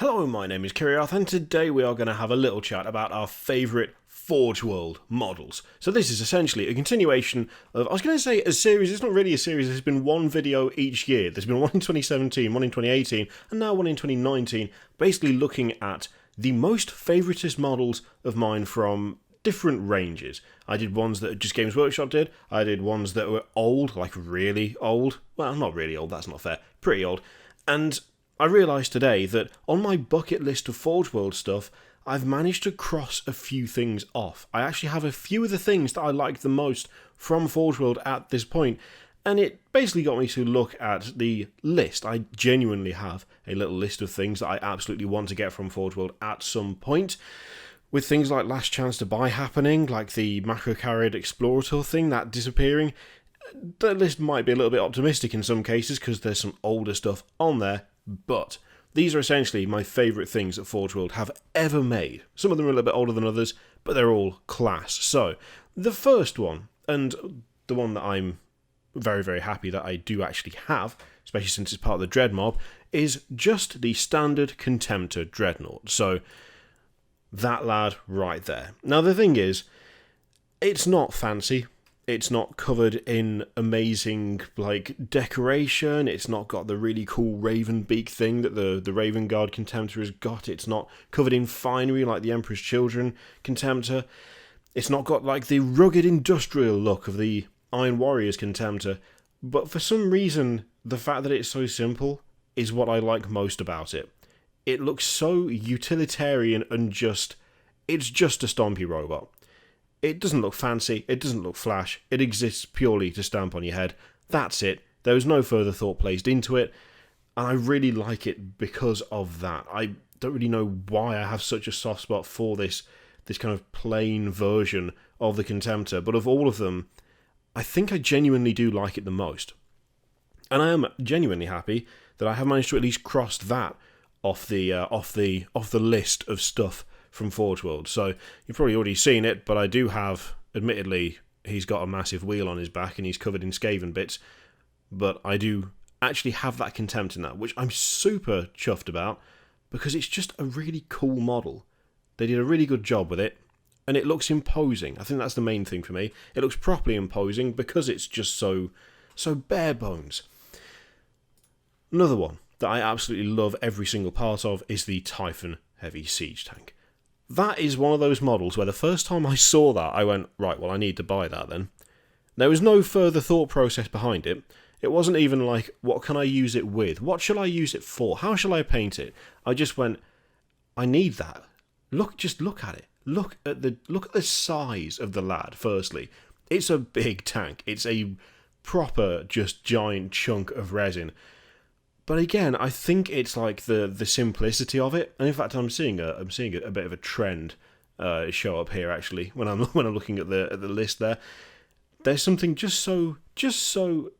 Hello, my name is Kiriath, and today we are going to have a little chat about our favourite Forge World models. So this is essentially a continuation of, I was going to say a series, it's not really a series, there's been one video each year. There's been one in 2017, one in 2018, and now one in 2019, basically looking at the most favoritist models of mine from different ranges. I did ones that just Games Workshop did, I did ones that were old, like really old, well, not really old, that's not fair, pretty old, and I realised today that on my bucket list of Forge World stuff, I've managed to cross a few things off. I actually have a few of the things that I like the most from Forge World at this point, and it basically got me to look at the list. I genuinely have a little list of things that I absolutely want to get from Forge World at some point, with things like Last Chance to Buy happening, like the Macarius Explorator thing, that disappearing. The list might be a little bit optimistic in some cases because there's some older stuff on there, but these are essentially my favourite things that Forge World have ever made. Some of them are a little bit older than others, but they're all class. So, the first one, and the one that I'm very, very happy that I do actually have, especially since it's part of the Dread Mob, is just the standard Contemptor Dreadnought. So, that lad right there. Now, the thing is, it's not fancy. It's not covered in amazing, decoration. It's not got the really cool raven beak thing that the Raven Guard Contemptor has got. It's not covered in finery like the Emperor's Children Contemptor. It's not got, the rugged industrial look of the Iron Warriors Contemptor. But for some reason, the fact that it's so simple is what I like most about it. It looks so utilitarian and it's just a stompy robot. It doesn't look fancy, it doesn't look flash, it exists purely to stamp on your head. That's it. There was no further thought placed into it, and I really like it because of that. I don't really know why I have such a soft spot for this kind of plain version of the Contemptor, but of all of them, I think I genuinely do like it the most. And I am genuinely happy that I have managed to at least cross that off the list of stuff from Forge World. So you've probably already seen it, but I do have, admittedly, he's got a massive wheel on his back and he's covered in Skaven bits, but I do actually have that Contempt in that, which I'm super chuffed about because it's just a really cool model. They did a really good job with it, and it looks imposing. I think that's the main thing for me. It looks properly imposing because it's just so bare bones. Another one that I absolutely love every single part of is the Typhon Heavy Siege Tank. That is one of those models where the first time I saw that, I went, right, well, I need to buy that then. There was no further thought process behind it. It wasn't even like, what can I use it with? What shall I use it for? How shall I paint it? I just went, I need that. Just look at it. Look at the size of the lad, firstly. It's a big tank. It's a proper, just giant chunk of resin. But again, I think it's like the simplicity of it, and in fact, I'm seeing a bit of a trend show up here actually when I'm looking at the list there. There's something just so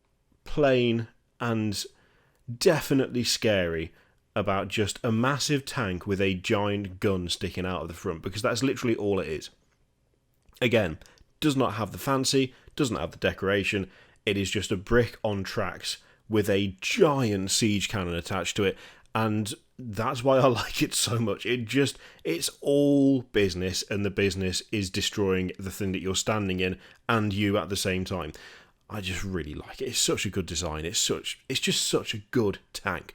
plain and definitely scary about just a massive tank with a giant gun sticking out of the front, because that's literally all it is. Again, does not have the fancy, doesn't have the decoration. It is just a brick on tracks with a giant siege cannon attached to it, and that's why I like it so much. It's all business, and the business is destroying the thing that you're standing in, and you at the same time. I just really like it. It's such a good design. It's just such a good tank.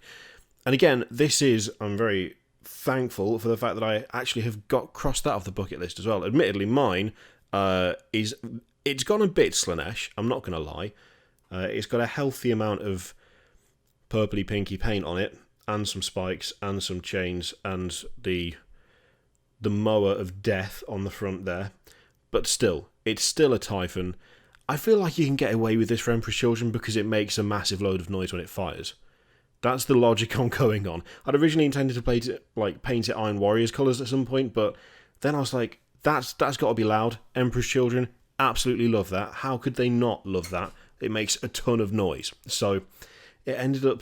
And again, I'm very thankful for the fact that I actually have crossed that off the bucket list as well. Admittedly, mine it's gone a bit Slanesh, I'm not going to lie. It's got a healthy amount of purpley pinky paint on it, and some spikes, and some chains, and the mower of death on the front there. But still, it's still a Typhon. I feel like you can get away with this for Emperor's Children because it makes a massive load of noise when it fires. That's the logic I'm going on. I'd originally intended to paint it Iron Warriors colours at some point, but then I was like, that's got to be loud. Emperor's Children absolutely love that. How could they not love that? It makes a ton of noise. So it ended up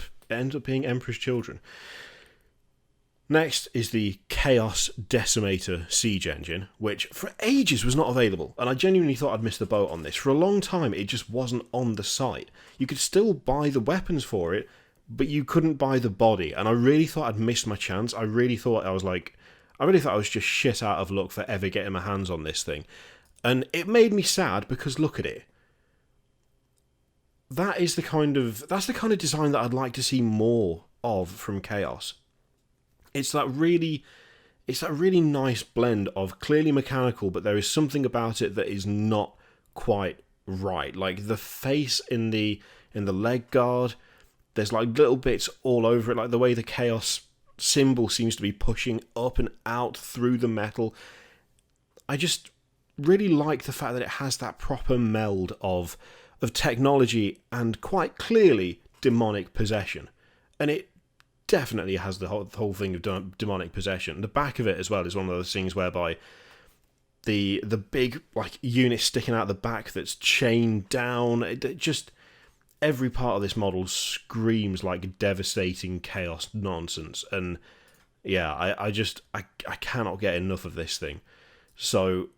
being Emperor's Children. Next is the Chaos Decimator siege engine, which for ages was not available, and I genuinely thought I'd missed the boat on this. For a long time, it just wasn't on the site. You could still buy the weapons for it, but you couldn't buy the body, and I really thought I'd missed my chance. I really thought I was just shit out of luck for ever getting my hands on this thing. And it made me sad because look at it. That's the kind of design that I'd like to see more of from Chaos. It's that really nice blend of clearly mechanical, but there is something about it that is not quite right. Like the face in the leg guard, there's like little bits all over it, like the way the Chaos symbol seems to be pushing up and out through the metal. I just really like the fact that it has that proper meld of technology and quite clearly demonic possession. And it definitely has the whole thing of demonic possession. The back of it as well is one of those things whereby the big like unit sticking out the back that's chained down. It just every part of this model screams like devastating chaos nonsense. And yeah, I cannot get enough of this thing. So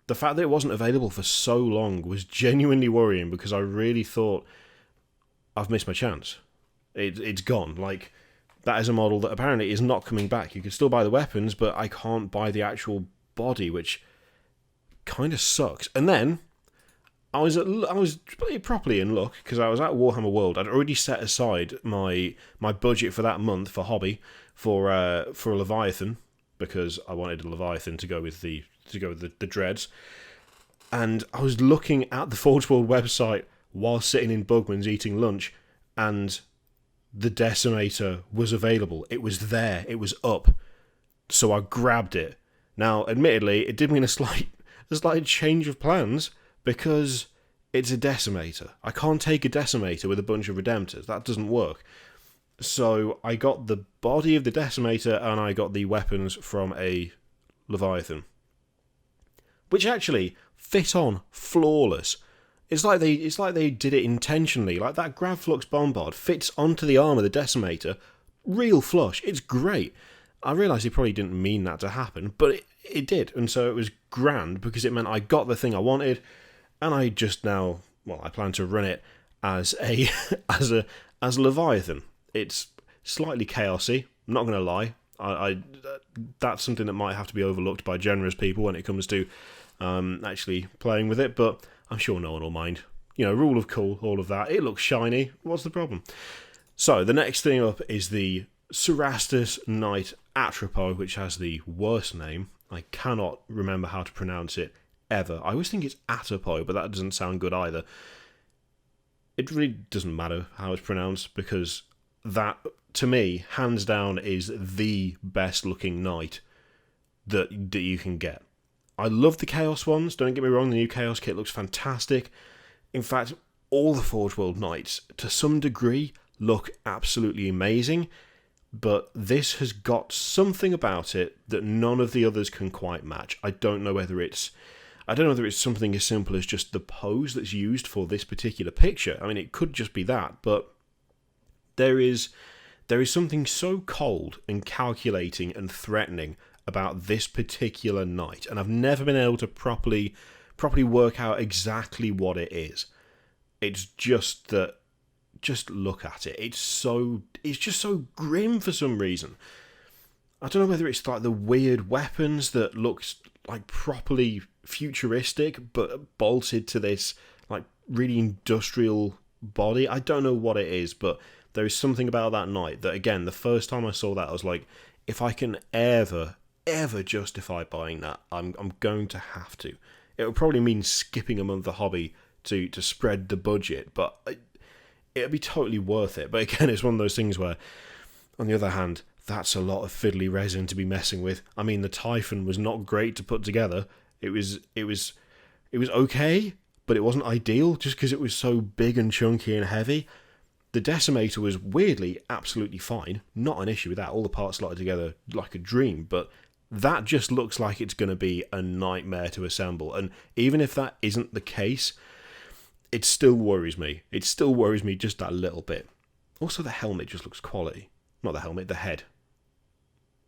the fact that it wasn't available for so long was genuinely worrying, because I really thought I've missed my chance. It's gone. Like, that is a model that apparently is not coming back. You can still buy the weapons, but I can't buy the actual body, which kind of sucks. And then I was properly in luck, because I was at Warhammer World. I'd already set aside my budget for that month for hobby for a Leviathan, because I wanted a Leviathan to go with the dreads. And I was looking at the Forge World website while sitting in Bugman's eating lunch, and the Decimator was available. It was there. It was up. So I grabbed it. Now, admittedly, it did mean a slight change of plans, because it's a Decimator. I can't take a Decimator with a bunch of Redemptors. That doesn't work. So I got the body of the Decimator, and I got the weapons from a Leviathan, which actually fit on flawless. It's like they did it intentionally. Like that Gravflux Bombard fits onto the arm of the Decimator, real flush. It's great. I realise he probably didn't mean that to happen, but it did, and so it was grand, because it meant I got the thing I wanted, and I just now, I plan to run it as a as Leviathan. It's slightly chaosy. I'm not going to lie. I that's something that might have to be overlooked by generous people when it comes to actually playing with it, but I'm sure no one will mind. Rule of cool, all of that. It looks shiny. What's the problem? So the next thing up is the Cerasus Knight Atropos, which has the worst name. I cannot remember how to pronounce it ever. I always think it's Atopo, but that doesn't sound good either. It really doesn't matter how it's pronounced, because that, to me, hands down, is the best looking knight that you can get. I love the Chaos ones, don't get me wrong, the new Chaos kit looks fantastic. In fact, all the Forge World Knights, to some degree, look absolutely amazing, but this has got something about it that none of the others can quite match. I don't know whether it's something as simple as just the pose that's used for this particular picture. I mean, it could just be that, but there is something so cold and calculating and threatening about this particular knight, and I've never been able to properly work out exactly what it is. It's just that, just look at it. It's just so grim for some reason. I don't know whether it's like the weird weapons that looks like properly futuristic, but bolted to this like really industrial body. I don't know what it is, but there is something about that knight that, again, the first time I saw that, I was like, if I can ever justify buying that, I'm going to have to. It would probably mean skipping a month of hobby to spread the budget, but it'd be totally worth it. But again, it's one of those things where, on the other hand, that's a lot of fiddly resin to be messing with. I mean, the Typhon was not great to put together. It was okay, but it wasn't ideal just because it was so big and chunky and heavy. The Decimator was weirdly absolutely fine. Not an issue with that. All the parts slotted together like a dream, but that just looks like it's going to be a nightmare to assemble. And even if that isn't the case, it still worries me. It still worries me just that little bit. Also, the helmet just looks quality. Not the helmet, the head.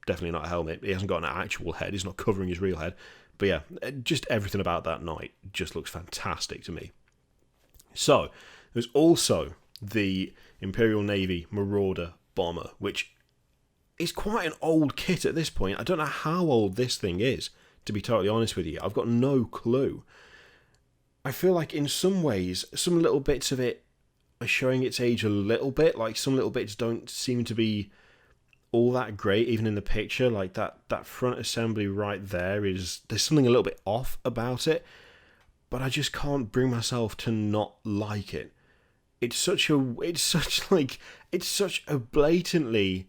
Definitely not a helmet. He hasn't got an actual head. He's not covering his real head. But yeah, just everything about that knight just looks fantastic to me. So, there's also the Imperial Navy Marauder Bomber, which is quite an old kit at this point. I don't know how old this thing is, to be totally honest with you. I've got no clue. I feel like in some ways, some little bits of it are showing its age a little bit. Like, some little bits don't seem to be all that great, even in the picture. Like, that front assembly right there there's something a little bit off about it, but I just can't bring myself to not like it. It's such a blatantly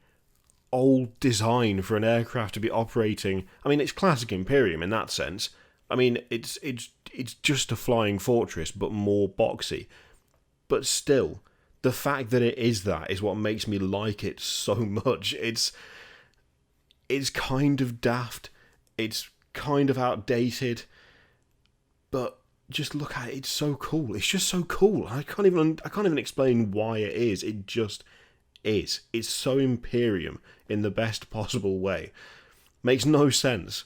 old design for an aircraft to be operating. I mean, it's classic Imperium in that sense. I mean, it's just a flying fortress, but more boxy. But still, the fact that it is that is what makes me like it so much. It's kind of daft. It's kind of outdated. But just look at it. It's so cool. It's just so cool. I can't even explain why it is. It just is. It's so Imperium in the best possible way. Makes no sense.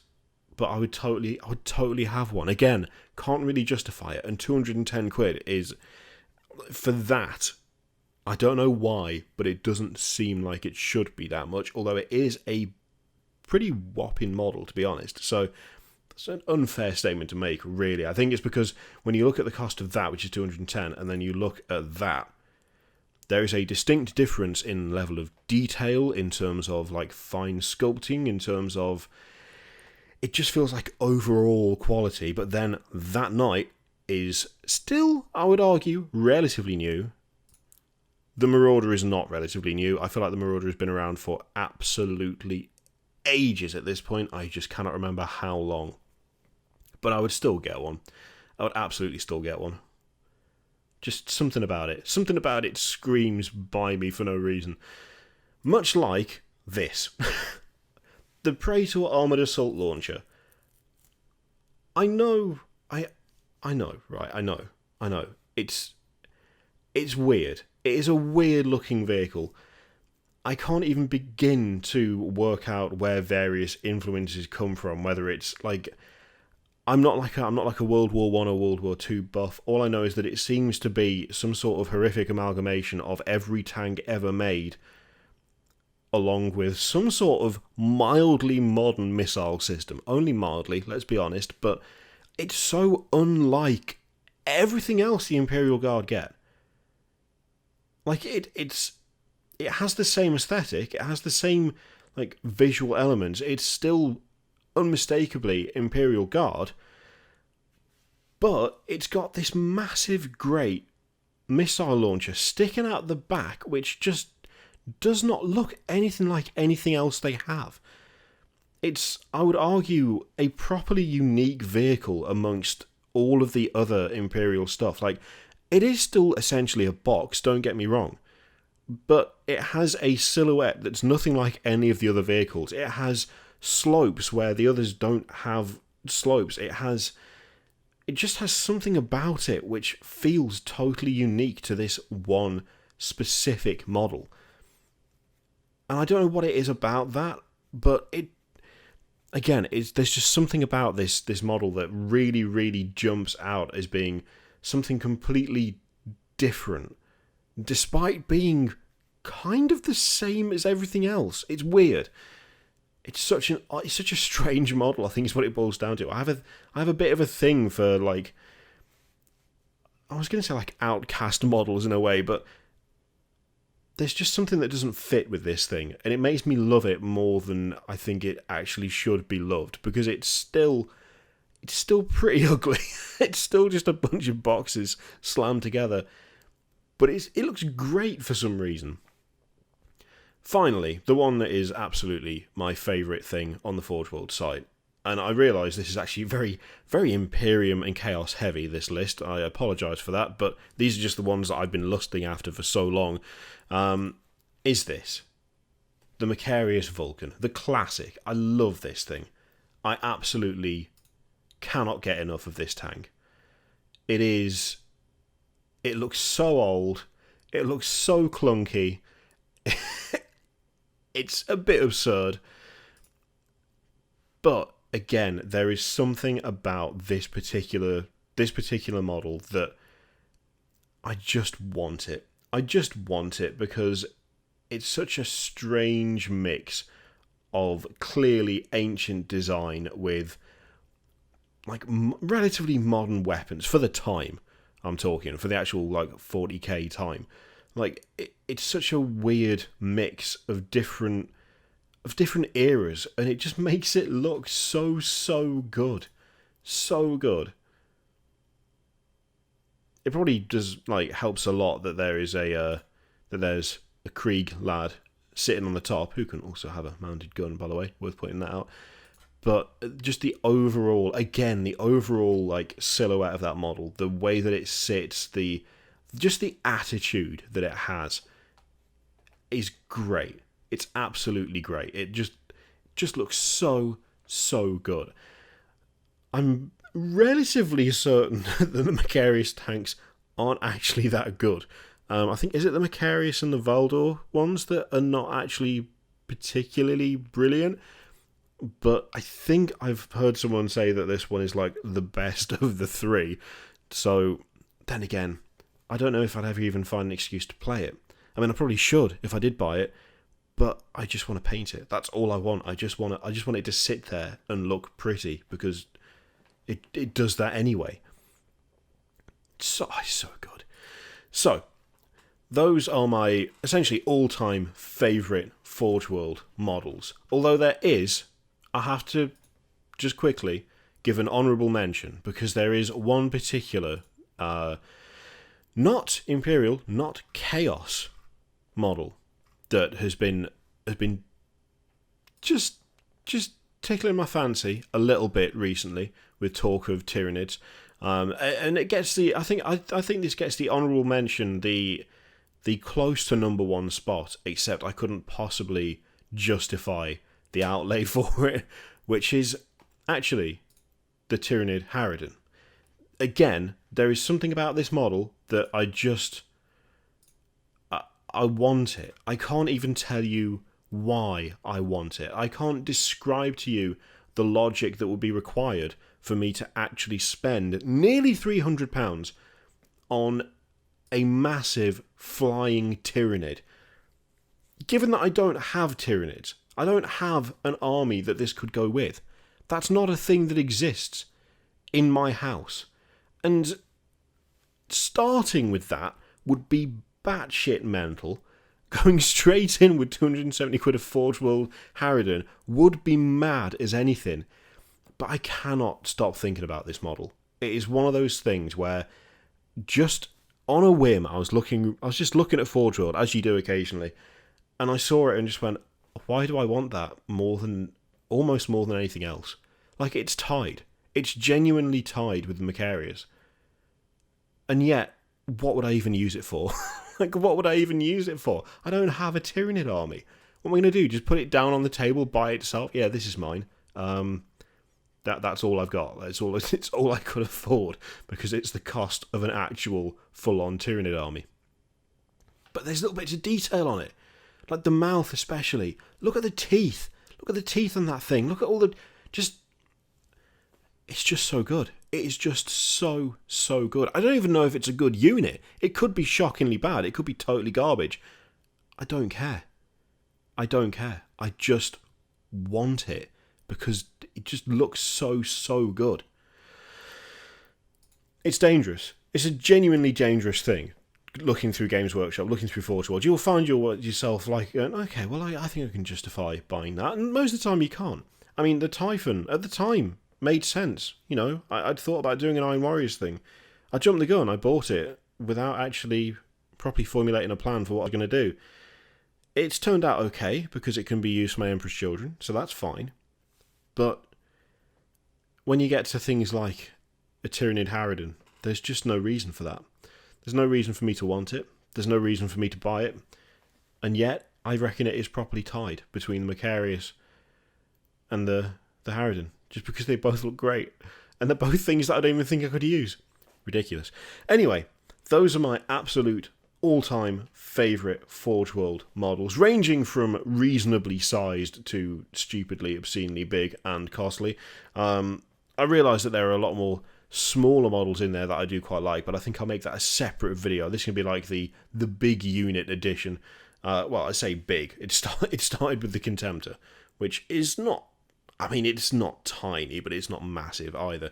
But I would totally have one. Again, can't really justify it. And 210 quid is, for that, I don't know why, but it doesn't seem like it should be that much. Although it is a pretty whopping model, to be honest. So it's an unfair statement to make, really. I think it's because when you look at the cost of that, which is 210, and then you look at that, there is a distinct difference in level of detail, in terms of like fine sculpting, in terms of, it just feels like overall quality. But then that Knight is still, I would argue, relatively new. The Marauder is not relatively new. I feel like the Marauder has been around for absolutely ages at this point. I just cannot remember how long. But I would still get one. I would absolutely still get one. Just something about it. Something about it screams buy me for no reason. Much like this. The Praetor Armoured Assault Launcher. I know. It's weird. It is a weird looking vehicle. I can't even begin to work out where various influences come from, whether it's like, I'm not like a World War I or World War II buff. All I know is that it seems to be some sort of horrific amalgamation of every tank ever made, along with some sort of mildly modern missile system. Only mildly, let's be honest, but it's so unlike everything else the Imperial Guard get. Like, it has the same aesthetic, it has the same like visual elements. It's still unmistakably Imperial Guard, but it's got this massive, great missile launcher sticking out the back, which just does not look anything like anything else they have. It's, I would argue, a properly unique vehicle amongst all of the other Imperial stuff. Like, it is still essentially a box, don't get me wrong, but it has a silhouette that's nothing like any of the other vehicles. It has slopes where the others don't have slopes. It just has something about it which feels totally unique to this one specific model. And I don't know what it is about that, but there's just something about this model that really, really jumps out as being something completely different, despite being kind of the same as everything else. It's weird. It's such a strange model, I think is what it boils down to. I have a bit of a thing for, like, I was going to say like outcast models in a way, but there's just something that doesn't fit with this thing, and it makes me love it more than I think it actually should be loved, because it's still pretty ugly. It's still just a bunch of boxes slammed together, but it looks great for some reason. Finally, the one that is absolutely my favourite thing on the Forge World site, and I realise this is actually very, very Imperium and Chaos heavy, this list. I apologise for that, but these are just the ones that I've been lusting after for so long. Is this the Macarius Vulcan, the classic? I love this thing. I absolutely cannot get enough of this tank. It looks so old. It looks so clunky. It's a bit absurd. But again, there is something about this particular model that I just want it. I just want it because it's such a strange mix of clearly ancient design with like relatively modern weapons for the time. I'm talking for the actual like 40k time. Like it's such a weird mix of different eras, and it just makes it look so good, so good. It probably does like helps a lot that there's a Krieg lad sitting on the top who can also have a mounted gun, by the way, worth pointing that out. But just the overall like silhouette of that model, the way that it sits, just the attitude that it has is great. It's absolutely great. It just looks so good. I'm relatively certain that the Macarius tanks aren't actually that good. I think, is it the Macarius and the Valdor ones that are not actually particularly brilliant? But I think I've heard someone say that this one is like the best of the three. So then again, I don't know if I'd ever even find an excuse to play it. I mean, I probably should if I did buy it, but I just want to paint it. That's all I want. I just want it to sit there and look pretty because it does that anyway. So good. So those are my essentially all-time favourite Forge World models. Although there is, I have to just quickly give an honourable mention because there is one particular, not Imperial, not Chaos model that has been just tickling my fancy a little bit recently with talk of Tyranids, and it gets the I think this gets the honourable mention, the close to number one spot, except I couldn't possibly justify the outlay for it, which is actually the Tyranid Harridan. Again, there is something about this model that I want it. I can't even tell you why I want it. I can't describe to you the logic that would be required for me to actually spend nearly £300 on a massive flying Tyranid. Given that I don't have Tyranids, I don't have an army that this could go with. That's not a thing that exists in my house. And starting with that would be batshit mental. Going straight in with 270 quid of Forge World Harridan would be mad as anything. But I cannot stop thinking about this model. It is one of those things where just on a whim, I was just looking at Forge World, as you do occasionally, and I saw it and just went, why do I want that almost more than anything else? Like, it's tied. It's genuinely tied with the Macarius. And yet, what would I even use it for? Like, what would I even use it for? I don't have a Tyranid army. What am I going to do? Just put it down on the table by itself? Yeah, this is mine. That's all I've got. It's all I could afford, because it's the cost of an actual full-on Tyranid army. But there's little bits of detail on it. Like the mouth especially. Look at the teeth. Look at the teeth on that thing. Look at all the... It's just so good. It is just so good. I don't even know if it's a good unit. It could be shockingly bad. It could be totally garbage. I don't care. I just want it because it just looks so good. It's dangerous. It's a genuinely dangerous thing. Looking through Games Workshop, looking through Forge World, you'll find yourself like, okay, well, I think I can justify buying that. And most of the time you can't. I mean, the Typhon, at the time, made sense. You know, I'd thought about doing an Iron Warriors thing. I jumped the gun. I bought it without actually properly formulating a plan for what I was going to do. It's turned out okay, because it can be used for my Emperor's Children, so that's fine. But when you get to things like a Tyranid Harridan, there's just no reason for that. There's no reason for me to want it. There's no reason for me to buy it. And yet, I reckon it is properly tied between the Macarius and the Harridan, just because they both look great. And they're both things that I don't even think I could use. Ridiculous. Anyway, those are my absolute all-time favourite Forge World models, ranging from reasonably sized to stupidly, obscenely big and costly. I realise that there are a lot more smaller models in there that I do quite like, but I think I'll make that a separate video. This can be like the big unit edition. Well, I say big. It started with the Contemptor, which is not. I mean, it's not tiny, but it's not massive either.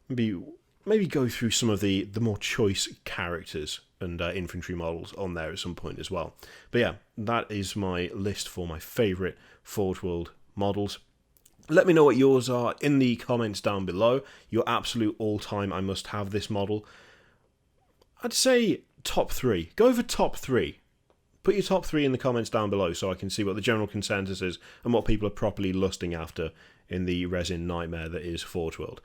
Maybe go through some of the more choice characters and infantry models on there at some point as well. But yeah, that is my list for my favourite Forge World models. Let me know what yours are in the comments down below. Your absolute all-time I must have this model. I'd say top 3. Go over top 3. Put your top 3 in the comments down below so I can see what the general consensus is and what people are properly lusting after in the resin nightmare that is Forge World.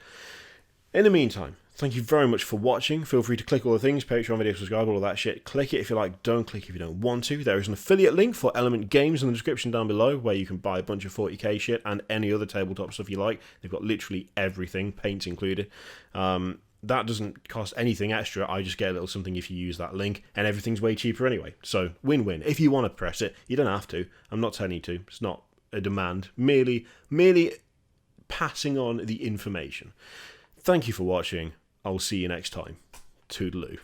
In the meantime, thank you very much for watching. Feel free to click all the things, Patreon, video, subscribe, all of that shit. Click it if you like, don't click if you don't want to. There is an affiliate link for Element Games in the description down below where you can buy a bunch of 40k shit and any other tabletop stuff you like. They've got literally everything, paints included. That doesn't cost anything extra. I just get a little something if you use that link, and everything's way cheaper anyway. So, win-win. If you want to press it, you don't have to. I'm not telling you to. It's not a demand. Merely passing on the information. Thank you for watching. I'll see you next time. Toodaloo.